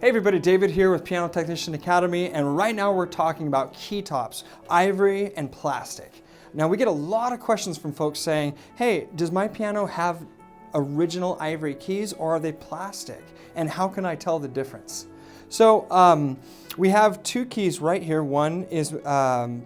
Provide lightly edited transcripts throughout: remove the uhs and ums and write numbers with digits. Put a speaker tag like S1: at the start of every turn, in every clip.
S1: Hey everybody, David here with Piano Technician Academy, and right now we're talking about key tops, ivory and plastic. Now we get a lot of questions from folks saying, hey, does my piano have original ivory keys or are they plastic? And how can I tell the difference? So we have two keys right here. One is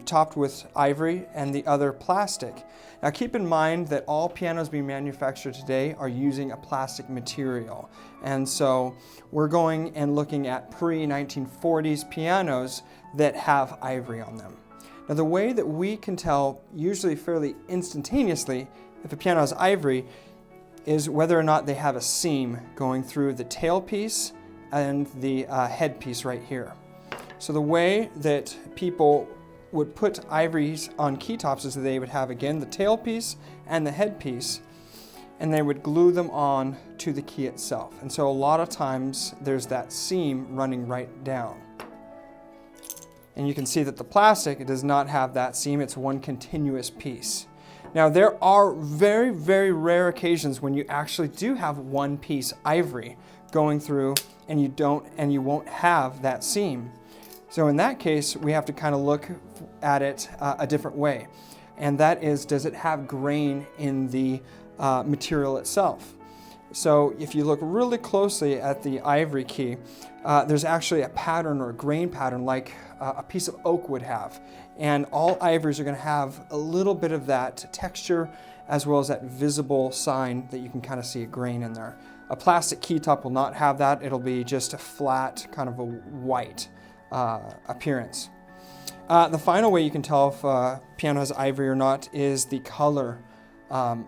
S1: topped with ivory and the other plastic. Now keep in mind that all pianos being manufactured today are using a plastic material. And so we're going and looking at pre-1940s pianos that have ivory on them. Now the way that we can tell, usually fairly instantaneously, if a piano has ivory is whether or not they have a seam going through the tailpiece and the headpiece right here. So the way that people would put ivories on key tops is that they would have, again, the tailpiece and the headpiece, and they would glue them on to the key itself. And so a lot of times there's that seam running right down. And you can see that the plastic, it does not have that seam, it's one continuous piece. Now there are very, very rare occasions when you actually do have one piece ivory going through and you won't have that seam. So in that case, we have to kind of look at it a different way. And that is, does it have grain in the material itself? So if you look really closely at the ivory key, there's actually a pattern or a grain pattern like a piece of oak would have. And all ivories are going to have a little bit of that texture as well as that visible sign that you can kind of see a grain in there. A plastic key top will not have that. It'll be just a flat, kind of a white appearance. The final way you can tell if a piano has ivory or not is the color.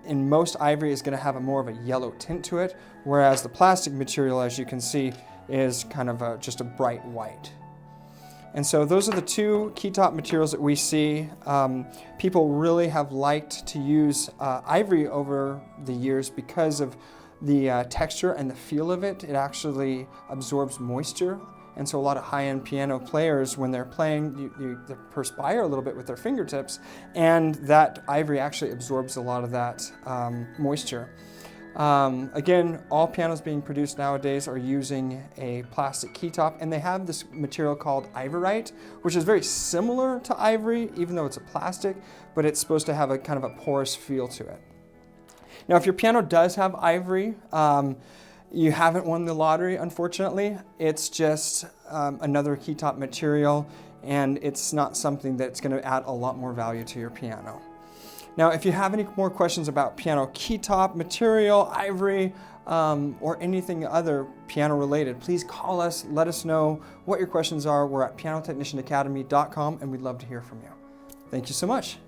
S1: In most, ivory is going to have more of a yellow tint to it, whereas the plastic material, as you can see, is kind of just a bright white. And so those are the two key top materials that we see. People really have liked to use ivory over the years because of the texture and the feel of it. It actually absorbs moisture. And so a lot of high-end piano players, when they're playing, they perspire a little bit with their fingertips, and that ivory actually absorbs a lot of that moisture. Again, all pianos being produced nowadays are using a plastic key top, and they have this material called ivory, which is very similar to ivory, even though it's a plastic, but it's supposed to have a kind of a porous feel to it. Now, if your piano does have ivory, you haven't won the lottery, unfortunately. It's just another key top material, and it's not something that's going to add a lot more value to your piano. Now, if you have any more questions about piano key top material, ivory, or anything other piano related, please call us, let us know what your questions are. We're at pianotechnicianacademy.com, and we'd love to hear from you. Thank you so much.